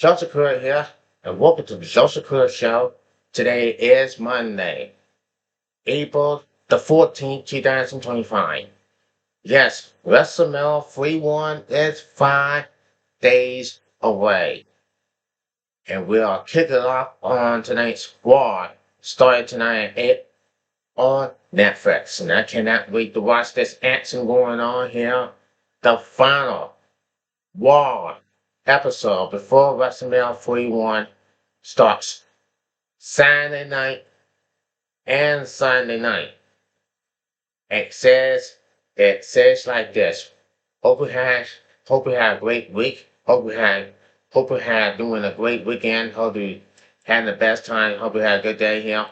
Joseph Crudup here, and welcome to the Joseph Crudup Show. Today is Monday, April the 14th, 2025. Yes, WrestleMania 31 is 5 days away. And we are kicking off on tonight's Raw, starting tonight at 8 on Netflix. And I cannot wait to watch this action going on here. The final Raw episode before WrestleMania 41 starts Saturday night and Sunday night. It says like this. Hope you had a great week. Hope you had doing a great weekend. Hope you had the best time. Hope you had a good day here.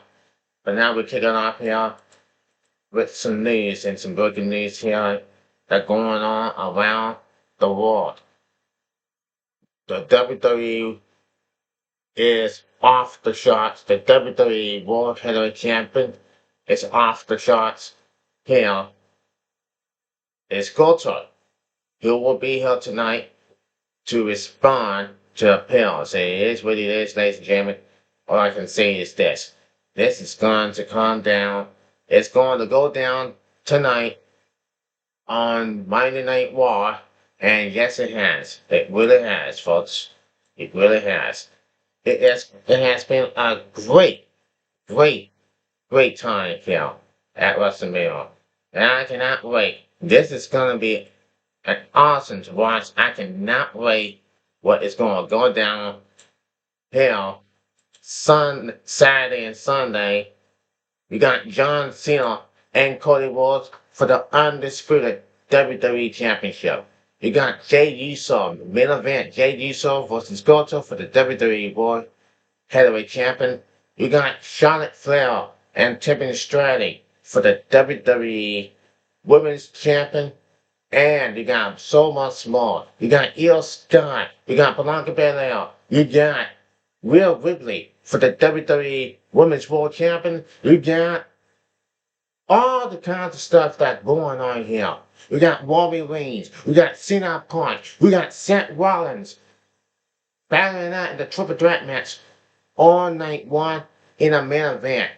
But now we're kicking off here with some news and some breaking news here that's going on around the world. The WWE is off the charts. The WWE World Heavyweight Champion is off the charts. Here is Goto, who will be here tonight to respond to appeals. It is what it is, ladies and gentlemen. All I can say is this. This is going to calm down. It's going to go down tonight on Monday Night Raw. And yes, it has. It really has, folks. It really has. It has been a great time here at WrestleMania. And I cannot wait. This is going to be an awesome to watch. I cannot wait what is going to go down here Saturday and Sunday. We got John Cena and Cody Rhodes for the undisputed WWE Championship. You got Jay Uso, main event, Jay Uso versus Goto for the WWE World Heavyweight Champion. You got Charlotte Flair and Tiffany Stratton for the WWE Women's Champion. And you got so much more. You got Io Scott. You got Bianca Belair. You got Rhea Ripley for the WWE Women's World Champion. You got all the kinds of stuff that's going on here. We got Roman Reigns. We got Cena Punk. We got Seth Rollins battling out in the triple threat match all night one in a main event.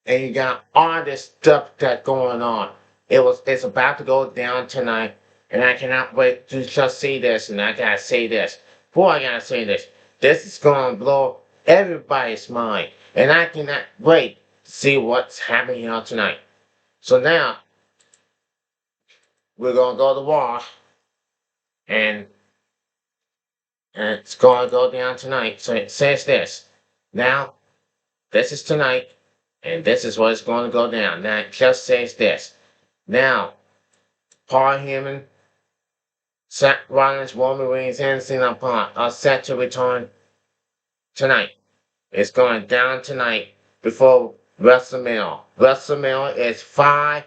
And you got all this stuff that's going on. It's about to go down tonight, and I cannot wait to just see this. And I gotta say this. Before I gotta say this, this is gonna blow everybody's mind, and I cannot wait to see what's happening here tonight. So now we're gonna go to Raw, and it's gonna go down tonight. So it says this. Now, this is tonight, and this is what is going to go down. Now it just says this. Now, Paul Heyman, Seth Rollins, Roman Reigns, and Cena Punk are set to return tonight. It's going down tonight before WrestleMania. WrestleMania is 5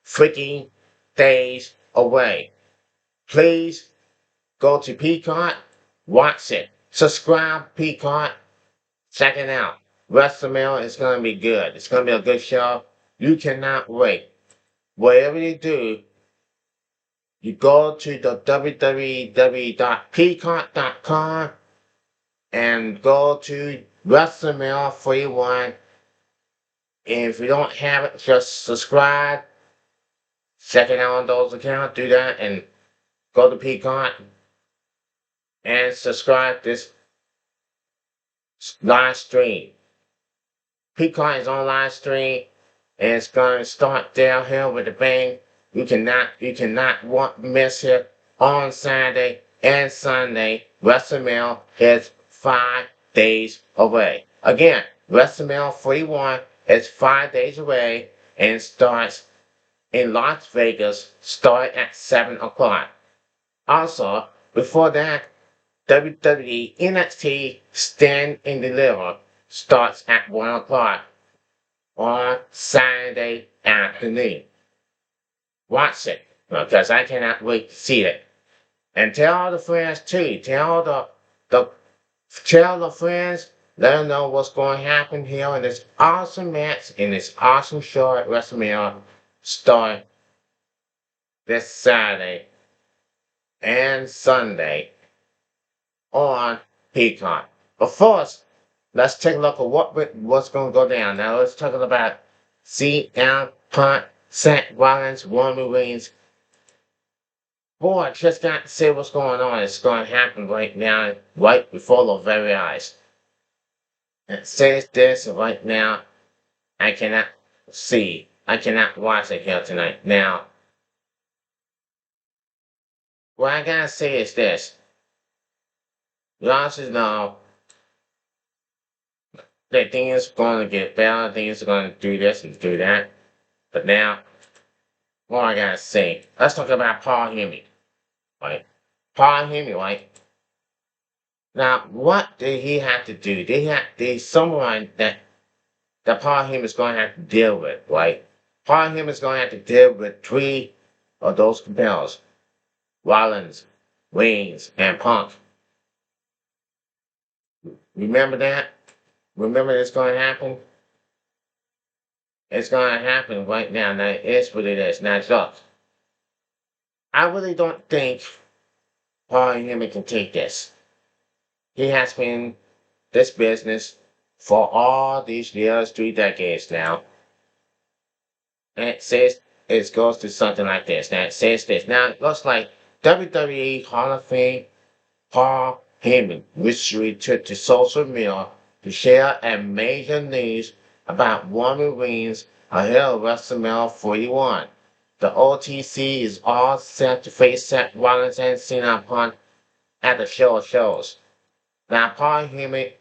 freaking days away. Please go to Peacock, watch it. Subscribe, Peacock, check it out. WrestleMania is going to be good. It's going to be a good show. You cannot wait. Whatever you do, you go to the www.peacock.com and go to WrestleMania 41. And if you don't have it, just subscribe. Check it out on those accounts. Do that and go to Peacock and subscribe this live stream. Peacock is on live stream. And it's going to start downhill with a bang. You cannot miss it on Saturday and Sunday. WrestleMania is 5 days away. Again, WrestleMania 41 is 5 days away and starts in Las Vegas, start at 7 o'clock. Also, before that, WWE NXT Stand and Deliver starts at 1 o'clock. On Saturday afternoon. Watch it, because I cannot wait to see it. And tell all the friends too. Tell the friends, let them know what's going to happen here in this awesome match, in this awesome show at WrestleMania, starting this Saturday and Sunday. on Peacock. But first, let's take a look at what's going to go down. Now let's talk about CM Punk, Seth Rollins, Roman Reigns. Boy, I just got to say what's going on. It's going to happen right now, right before our very eyes. It says this right now. I cannot see. I cannot watch it here tonight. Now, what I gotta say is this. Ross is now that things are going to get better. Things are going to do this and do that. But now, what I gotta say, let's talk about Paul Heyman. Right? Paul Heyman, right? Now, what did he have to do? There's someone that Paul Heyman is going to have to deal with, right? Paul Heyman is going to have to deal with three of those competitors: Rollins, Reigns, and Punk. Remember that? Remember it's going to happen? It's going to happen right now. Now, it's what it is. Now, look, I really don't think Paul Heyman can take this. He has been in this business for all these years, 3 decades now. And it says it goes to something like this. Now, it says this. Now, it looks like WWE Hall of Fame Paul Heyman recently took to social media to share a major news about Roman Reigns ahead of WrestleMania 41. The OTC is all set to face Seth Rollins and CM Punk at the shows. Now, Paul Heyman,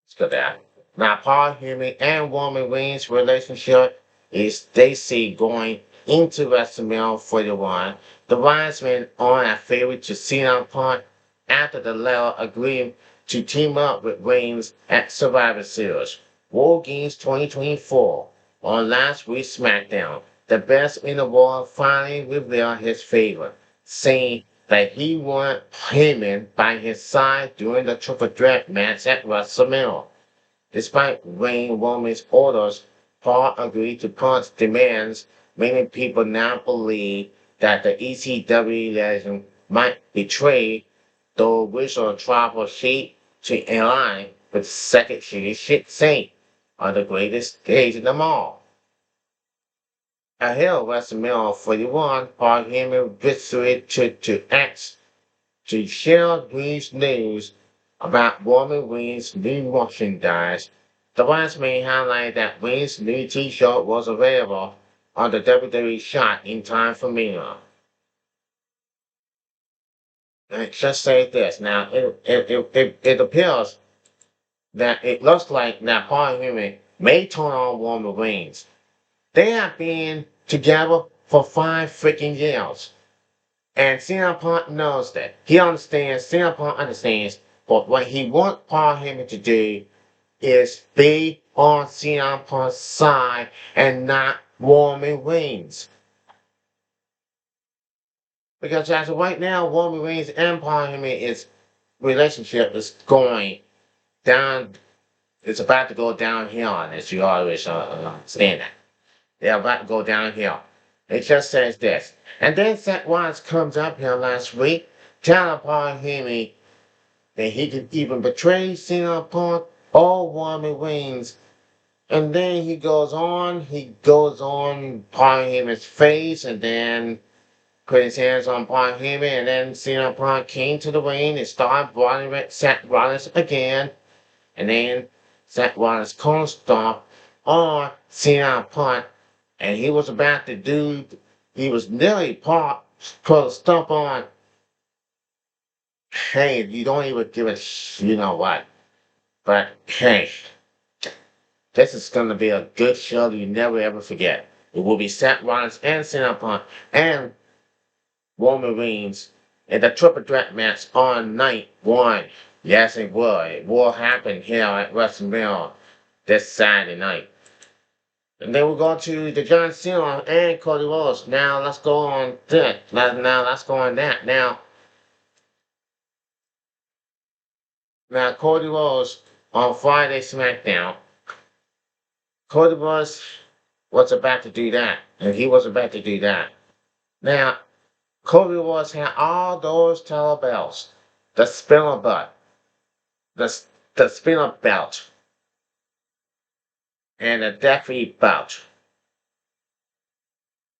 let's go down. Now, Paul Heyman and Roman Reigns' relationship is, they see, going into WrestleMania 41. The Wisemen are a favorite to CM Punk after the latter agreed to team up with Reigns at Survivor Series. War Games 2024. On last week's SmackDown, the best in the world finally revealed his favor, saying that he wanted Heyman by his side during the triple threat match at WrestleMania. Despite Reigns' Roman's orders, Paul agreed to Punk's demands. Many people now believe that the ECW legend might betray the original tribal sheet to align with Second City Saint on the greatest stage of them all. Ahead of WrestleMania 41, Paul Heyman visited to X to share these news about Roman Reigns' new merchandise. The last man highlighted that Reigns' new t-shirt was available on the WWE shop in time for Mania. And just say this. Now, it appears that it looks like that Paul Heyman may turn on Roman Reigns. They have been together for 5 freaking years. And CM Punk knows that. He understands, CM Punk understands, but what he wants Paul Heyman to do is be on CM Punk's side and not Roman Reigns. Because as of right now, Roman Reigns and Paul Heyman's relationship is going down. It's about to go downhill, as you always understand that. They're about to go downhill. It just says this. And then Seth Rollins comes up here last week, telling Paul Heyman that he could even betray CM Punk or Roman Reigns. And then he goes on Paul Heyman's face, and then put his hands on Paul Heyman, and then CM Punk came to the ring and started bothering Seth Rollins again. And then Seth Rollins cold stomp on CM Punk, and he was about to he was nearly put a stomp on. Hey, you don't even give a you know what. But hey, this is going to be a good show that you never ever forget. It will be Seth Rollins and CM Punk and Roman Reigns in the triple threat match on night 1. Yes, it will. It will happen here at WrestleMania this Saturday night. And then we'll go to the John Cena and Cody Rhodes. Now let's go on that. Now let's go on that. Now Cody Rhodes on Friday SmackDown. Cody Rhodes was about to do that, and he was about to do that. Now Cody Rhodes had all those title belts, the spinner belt, the, the spinner belt, and the Deathly belt.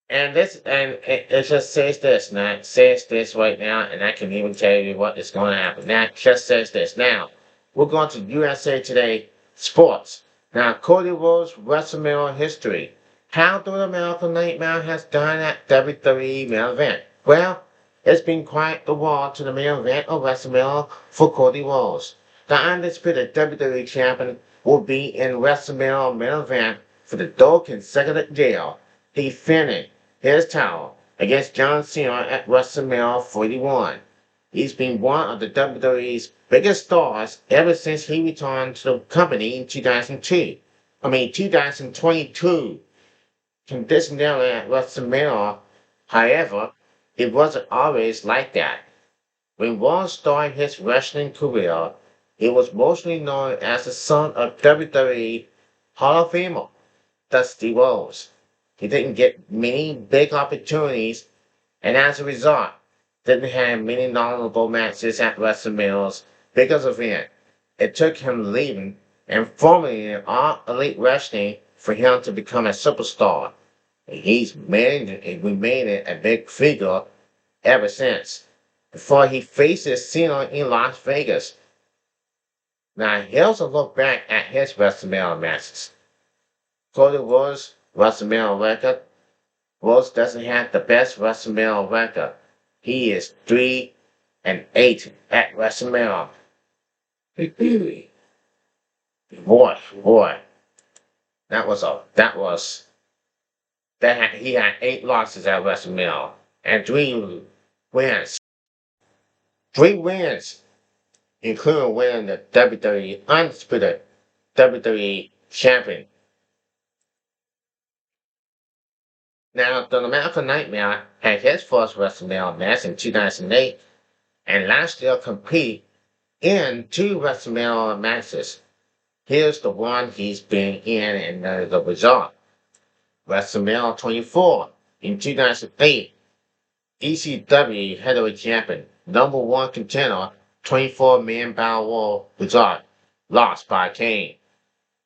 And it just says this now. It says this right now, and I can even tell you what is going to happen. Now it just says this. Now we're going to USA Today Sports. Now Cody Rhodes WrestleMania history. How the American Nightmare has done at WWE main event. Well, it's been quite the wall to the main event of WrestleMania for Cody Rhodes. The undisputed WWE champion will be in WrestleMania main event for the third consecutive year. He finished his title against John Cena at WrestleMania 41. He's been one of the WWE's biggest stars ever since he returned to the company in 2022. Traditionally at WrestleMania, however, it wasn't always like that. When Raw started his wrestling career, he was mostly known as the son of WWE Hall of Famer Dusty Rhodes. He didn't get many big opportunities, and as a result, didn't have many notable matches at WrestleMania's biggest event. It took him leaving and forming in All Elite Wrestling for him to become a superstar. And he's remained a big figure ever since, before he faces Cena in Las Vegas. Now, here's a look back at his WrestleMania matches. Cody Rhodes' WrestleMania record. Rhodes doesn't have the best WrestleMania record. He is 3-8 at WrestleMania. boy, he had 8 losses at WrestleMania and 3 wins. 3 wins, including winning the WWE Undisputed WWE Champion. Now, the American Nightmare had his first WrestleMania match in 2008 and last year competed in 2 WrestleMania matches. Here's the one he's been in and the result. WrestleMania 24 in 2008, ECW Heavyweight Champion, #1 contender, 24-man Battle Royal result, lost by Kane.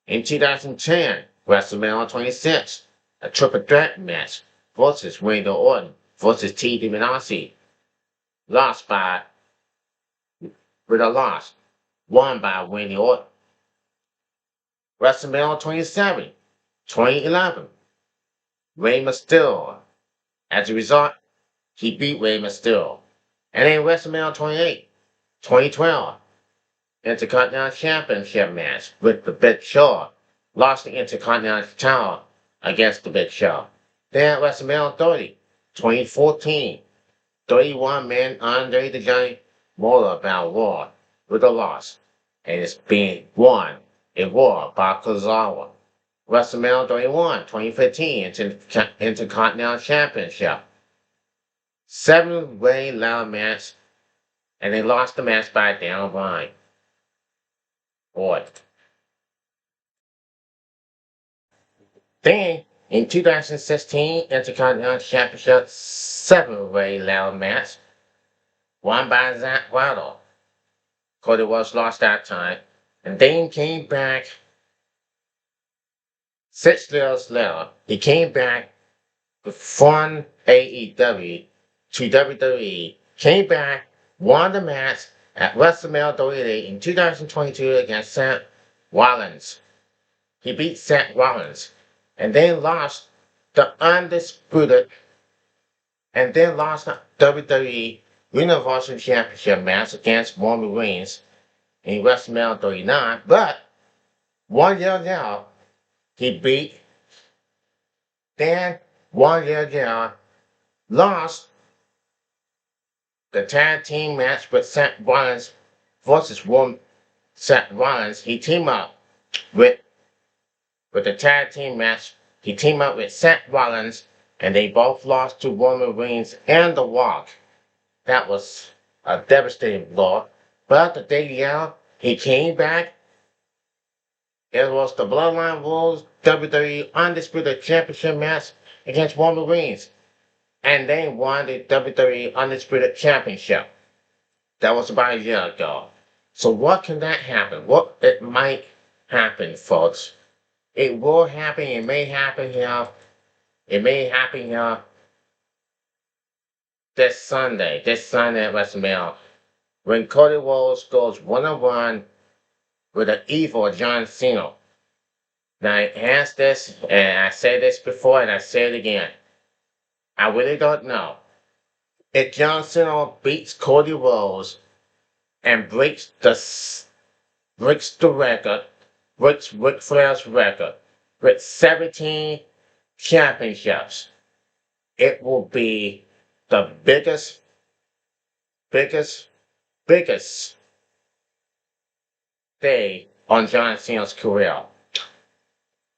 In 2010, WrestleMania 26, a triple threat match versus Randy Orton versus T. DiBiase, lost by with a loss, won by Randy Orton. WrestleMania 27, 2011, Rey Mysterio. As a result, he beat Rey Mysterio. And then WrestleMania 28, 2012, Intercontinental Championship match with the Big Show, lost the Intercontinental title against the Big Show. Then WrestleMania 30, 2014, 31-man Andre the Giant Motor Battle Royal with a loss, and it's being won in Raw by Kazawa. WrestleMania 31, 2015, Intercontinental Championship. 7-way ladder match, and they lost the match by Daniel Bryan. Boy. Then, in 2016, Intercontinental Championship 7-way ladder match, won by Zack Ryder. Cody Rhodes lost that time, and then came back 6 years later. He came back from AEW to WWE, came back, won the match at WrestleMania 38 in 2022 against Seth Rollins. He beat Seth Rollins, and then lost the undisputed, and then lost the WWE Universal Championship match against Roman Reigns in WrestleMania 39, but 1 year later, he beat, then 1 year later, lost the tag team match with Seth Rollins versus Seth Rollins. He teamed up with the tag team match. He teamed up with Seth Rollins, and they both lost to Roman Reigns and The Rock. That was a devastating blow. But the day later, he came back. It was the Bloodline Rules WWE Undisputed Championship match against Roman Reigns. and they won the WWE Undisputed Championship. That was about a year ago. So what can that happen? What it might happen, folks? It will happen. It may happen here. It may happen here this Sunday at WrestleMania, when Cody Rhodes goes one-on-one with an evil John Cena. Now, I asked this, and I said this before, and I say it again. I really don't know. If John Cena beats Cody Rhodes and breaks the record, breaks Ric Flair's record with 17 championships, it will be the biggest, biggest day on John Cena's career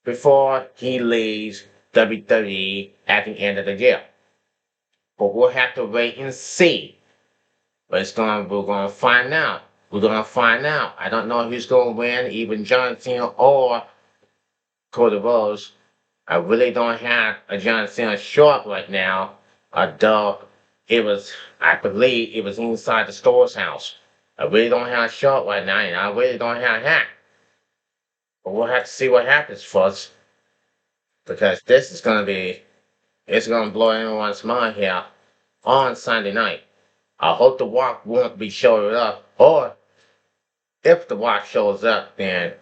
before he leaves WWE at the end of the year. But we'll have to wait and see. But we're gonna find out. We're gonna find out. I don't know who's gonna win, even John Cena or Cody Rhodes. I really don't have a John Cena short right now, although I believe it was inside the store's house. I really don't have a short right now, and I really don't have a hat. But we'll have to see what happens first, because it's gonna blow everyone's mind here on Sunday night. I hope The Rock won't be showing up, or if The Rock shows up, then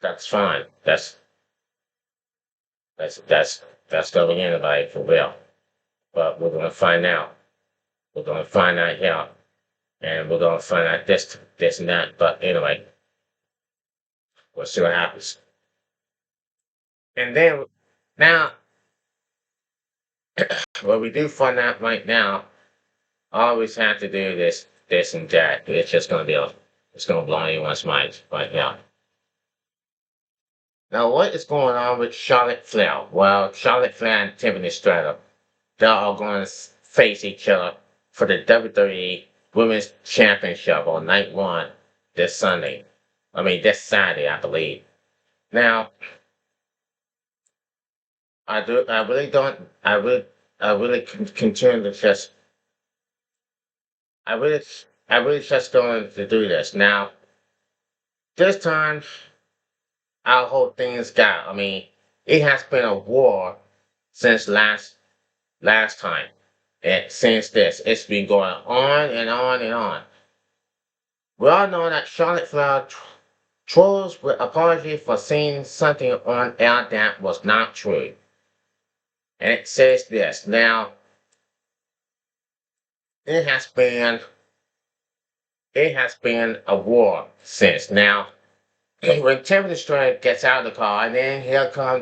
that's fine. That's gonna be anybody for real. But we're gonna find out. We're gonna find out here, and we're gonna find out this and that. But anyway, we'll see what happens. And then now, what we do find out right now, always have to do this and that. It's gonna blow anyone's mind right now. Now, what is going on with Charlotte Flair? Well, Charlotte Flair and Tiffany Stratton, they're all going to face each other for the WWE Women's Championship on night one this Sunday. This Saturday, I believe. Now, I really don't, I really continue to I really, I really just going to do this. Now, this time, our whole thing's got, it has been a war since last time. And since it's been going on and on and on. We all know that Charlotte Flair trolls with apology for saying something on air that was not true. And it says this. Now, it has been a war since. Now, when Tiffany Stratton gets out of the car, and then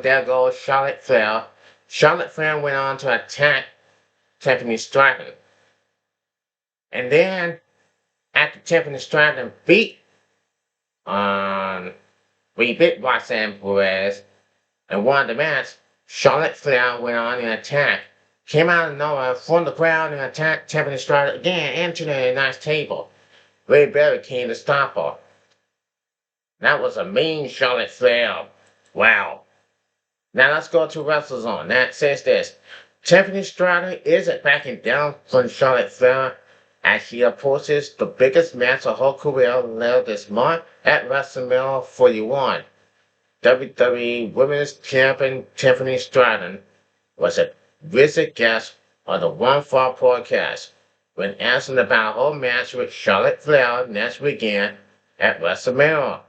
there goes Charlotte Flair. Charlotte Flair went on to attack Tiffany Stratton. And then, after Tiffany Stratton beat Roxanne Perez and won the match, Charlotte Flair went on and attacked, came out of nowhere from the crowd and attacked Tiffany Stratton again into the announce table. Ray Berry came to stop her. That was a mean Charlotte Flair. Wow. Now let's go to WrestleZone. That says this. Tiffany Stratton isn't backing down from Charlotte Flair as she approaches the biggest match of her career later this month at WrestleMania 41. WWE Women's Champion Tiffany Stratton was a visit guest on the One Fall podcast when asked about her match with Charlotte Flair next weekend at WrestleMania.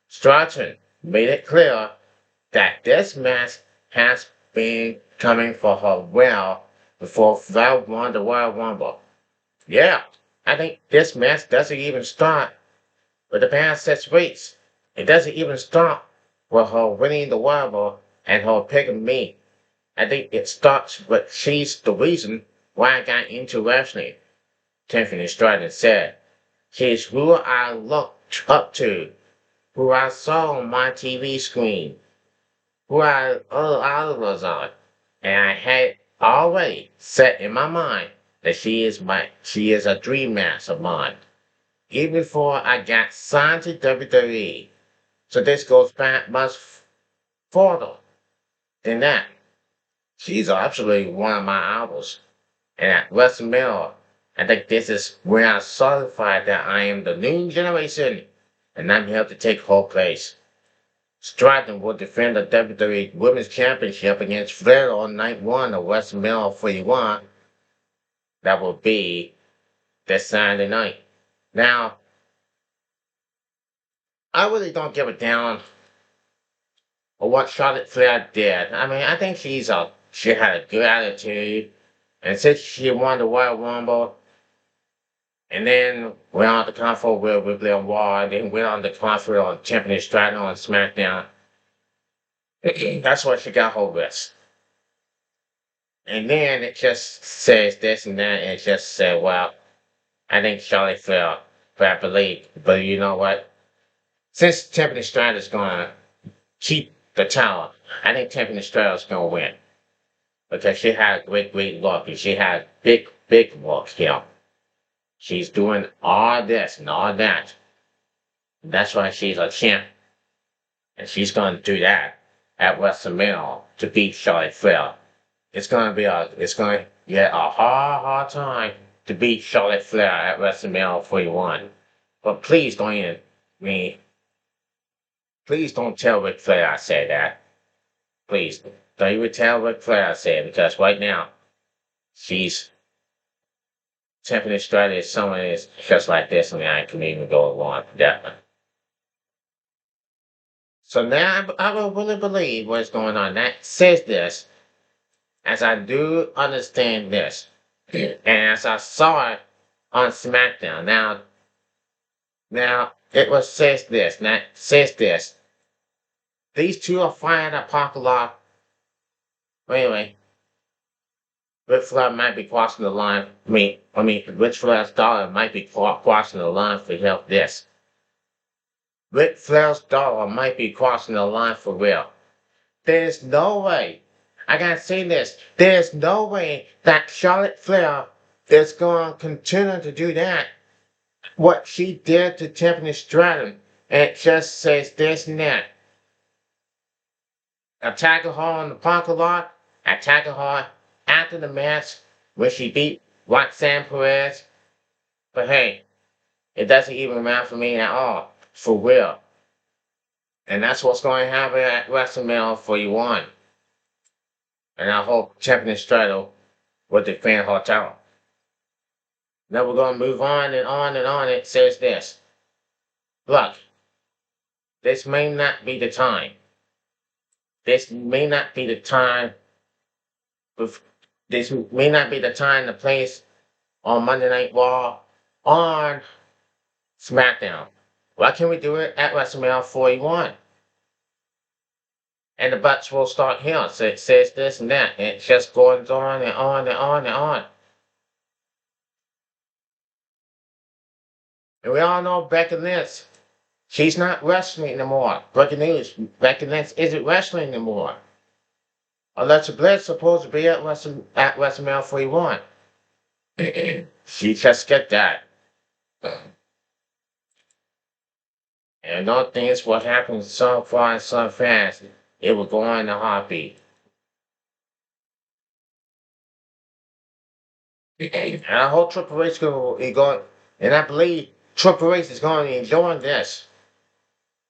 Stratton made it clear that this match has been coming for her well before Flair won the Royal Rumble. Yeah, I think this match doesn't even start with the past 6 weeks. It doesn't even start with her winning the Rumble and her picking me. I think it starts with she's the reason why I got into wrestling. Tiffany Stratton said, she's who I looked up to, who I saw on my TV screen, who I was on, and I had already set in my mind that she is a dream match of mine, even before I got signed to WWE. So this goes back much further than that. She's absolutely one of my idols. And at WrestleMania, I think this is where I solidified that I am the new generation and I'm here to take her place. Stratton will defend the WWE Women's Championship against Flair on night one of WrestleMania 41. That will be this Saturday night. Now, I really don't give a damn what Charlotte Flair did. I mean, I think she had a good attitude, and since she won the Royal Rumble, and then went on the conference with Ripley on Raw, and then went on the conference on Champion Stratton on SmackDown. That's where she got her list. And then it just says this and that, and it just said, well, I think Charlotte Flair, but I believe, but you know what? Since Champion Stratton is gonna keep the tower, I think Champion Stratton is gonna win. Because she had a great look, and she had big look here. She's doing all this and all that. That's why she's a champ. And she's gonna do that at WrestleMania to beat Charlotte Flair. It's gonna get a hard time to beat Charlotte Flair at WrestleMania 41. But please don't even me. Please don't tell Ric Flair I said that. Please don't even tell Ric Flair I said it, because right now she's Tiffany Stratton is someone is just like this, and I can even go along with that one. So now I will really believe what's going on. That says this, as I do understand this, and as I saw it on SmackDown. Now it was says this. Now it says this. These two are fighting a parking lot. Anyway, Ric Flair might be crossing the line. Ric Flair's daughter might be crossing the line for help. This. Ric Flair's daughter might be crossing the line for real. There's no way. I gotta say this. There's no way that Charlotte Flair is going to continue to do that. What she did to Tiffany Stratton. And it just says this and that. Attacking her in the parking lot. Attacking her after the match when she beat Roxanne Perez. But hey, it doesn't even matter for me at all. For real. And that's what's going to happen at WrestleMania 41. And I hope Champion Stratton will defend her title. Now we're going to move on and on and on. It says this. Look, this may not be the time. This may not be the time. This may not be the time, the place on Monday Night Raw on SmackDown. Why can't we do it at WrestleMania 41? And the butts will start here. So it says this and that. And it just goes on and on and on and on. And we all know Becky Lynch. She's not wrestling anymore. Breaking news. Becky Lynch isn't wrestling anymore. Alexa Bliss is supposed to be at WrestleMania 41. She just get that. And don't think it's what happened so far and so fast. It will go on in a heartbeat. And I hope Triple H is going, and I believe Triple H is going to enjoy this.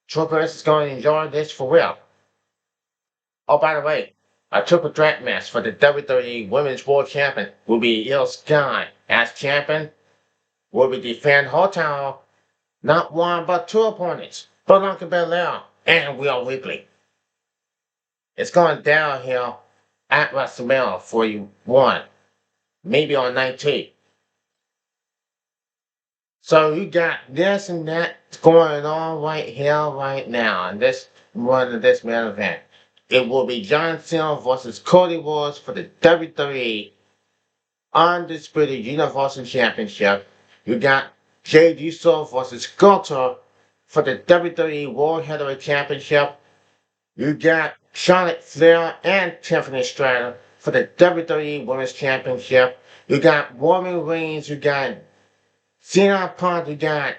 Triple H is going to enjoy this for real. Oh, by the way, a triple threat match for the WWE Women's World Champion will be Io Sky as champion. Will be defend her title, not one but two opponents, Bianca Belair and Rhea Ripley. It's going downhill at WrestleMania 41, maybe on night 2. So you got this and that going on right here, right now, and this one of this main event. It will be John Cena versus Cody Rhodes for the WWE Undisputed Universal Championship. You got Jey Uso versus Gunther for the WWE World Heavyweight Championship. You got Charlotte Flair and Tiffany Stratton for the WWE Women's Championship. You got Roman Reigns. You got Cena Punk. You got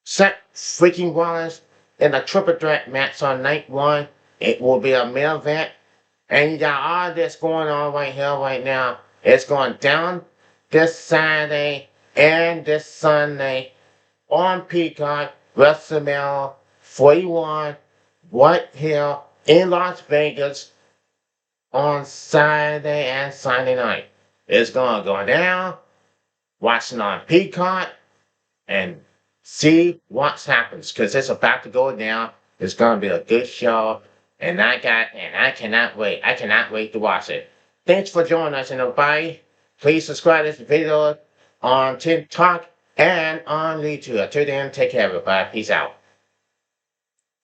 Seth freaking Rollins in a triple threat match on night 1. It will be a main event And you got all this going on right here, right now. It's going down this Saturday and this Sunday on Peacock, WrestleMania 41, right here in Las Vegas on Saturday and Sunday night. It's going to go down, watching on Peacock, and see what happens, because it's about to go down. It's going to be a good show, and I cannot wait. I cannot wait to watch it. Thanks for joining us, everybody. Please subscribe to this video on TikTok and on YouTube. Till then, take care, everybody. Peace out.